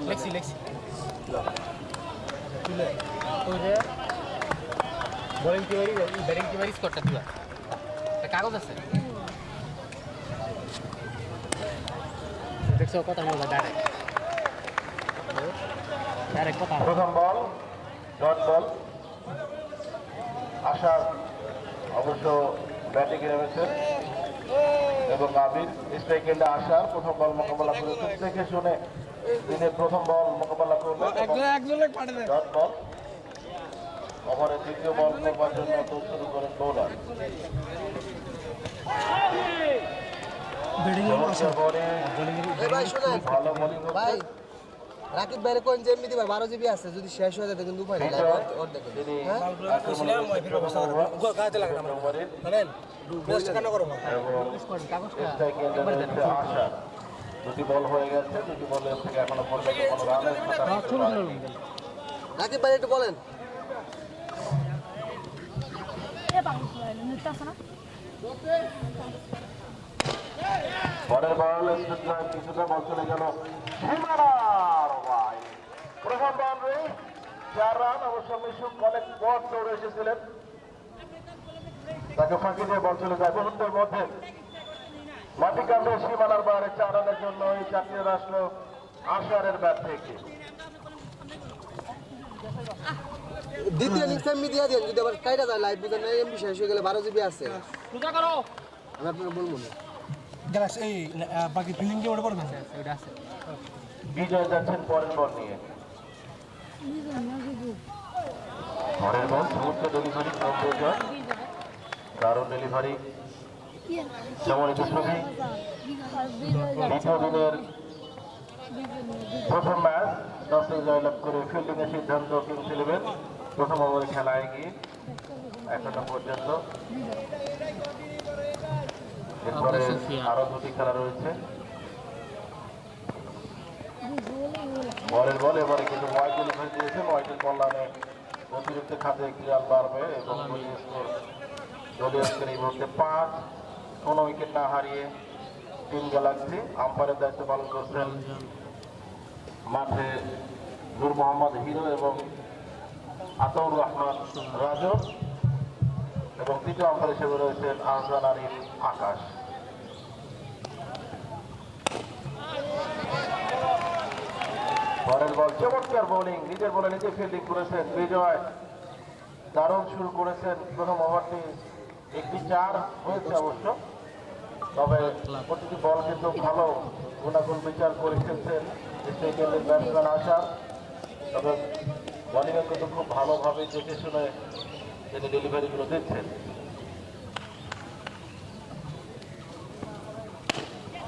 লেখছি তুলে ওই যে বোলিং কি বাড়ি ব্যাটিং কি বাড়ি স্কোরটা দিবা কাগজ আছে দেখছো কথা বলবা ডাইরেক্ট কথা প্রথম বল ডট বল আশা অবশ্য ব্যাটিংয়ে নেমেছেন এবং আবির স্ট্রাইক এন্ডে আসার প্রথম বল মোকাবেলা করেছেন দেখে শুনে দিনের প্রথম বল মোকাবেলা করলেন ডট বল ওভারের দ্বিতীয় বল করবার জন্য দৌড় শুরু করেন বোলার ভালো বোলিং ভাই রাকিব ভাইরে কোন যে এমনি দিবার 12 জিবি আছে যদি শেষ হয়ে যায় কিন্তু উপায় নেই ওর দেখেন দুটি বল হয়ে গেছে দুটি বলের থেকে এখনো পর্যন্ত কোনো রানের রাকিব ভাই একটু বলেন পরের বল কিছুটা বল চলে গেল সীমানার ভাই প্রথম বল রে 4 রান অবশ্য মিশুক অনেক পথ দৌড়ে এসেছিলেন তাকে ফাঁকি দিয়ে বল চলে যায় মুহূর্তের মধ্যে মাটি কামড়ে সীমানার বাইরে 4 রানের জন্য এই জাতীয় রাষ্ট্র আশারের ব্যাট থেকে দ্বিতীয় ইনিংস এমনি দিয়ে দেন যদি আবার কাইটা যায় লাইভ বুঝেন না এমবি শেষ হয়ে গেলে 12 জিবি আছে পূজা করো আমি আপনাকে বলবো না গ্লাস এই বাকি ফিলিং কি ওটা পড়বে ওটা আছে বিজয় যাচ্ছেন পরের বল নিয়ে পরের বল সমুদ্র ডেলিভারি প্রয়োজন কারণ ডেলিভারি যেমন ট্রফি দ্বিতীয় দিনের প্রথম ম্যাচ 10 জয়লাভ করে ফিল্ডিং এর সিদ্ধান্ত কিংস ইলেভেন প্রথম ওভারে খেলায় গিয়ে এখনো পর্যন্ত এরপরে আরো দুটি খেলা রয়েছে পরের বল এবারে কিন্তু ওয়াইড ডেলিভারি দিয়েছে ওয়াইডের কল্যাণে অতিরিক্ত খাতে একটি রান বাড়বে এবং দলীয় স্কোর এই মুহূর্তে 5 কোনো উইকেট না হারিয়ে টিম গ্যালাক্সি আম্পায়ারের দায়িত্ব পালন করছেন মাঠে নূর মোহাম্মদ হিরো এবং আতাউর রহমান রাজু এবং তৃতীয় আম্পায়ার হিসেবে রয়েছেন আহসান আরিফ আকাশ পরের বল চমৎকার বোলিং নিজের বলে নিজে ফিল্ডিং করেছেন বিজয় দারুণ শুরু করেছেন প্রথম ওভারটি একটি 4 হয়েছে অবশ্য তবে প্রতিটি বল কিন্তু ভালো গুণাগুণ বিচার করে খেলছেন স্টেডিয়ামের ব্যাটসম্যান আসার তবে বোলিংয়ে কিন্তু খুব ভালোভাবে দেখে শুনে তিনি ডেলিভারিগুলো দিচ্ছেন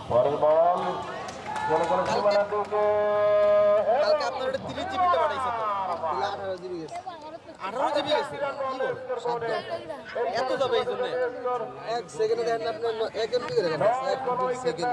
পরের বল কোনো কোনো সীমানার দিকে কালকে আপনার ওটা 30 জিবিটা পাঠাইছে তো 18 জিবি গেছে 18 জিবি গেছে এত যাবে এই জন্য 1 সেকেন্ডে দেখেন আপনি 1 এমবি করে দেখেন 1 সেকেন্ড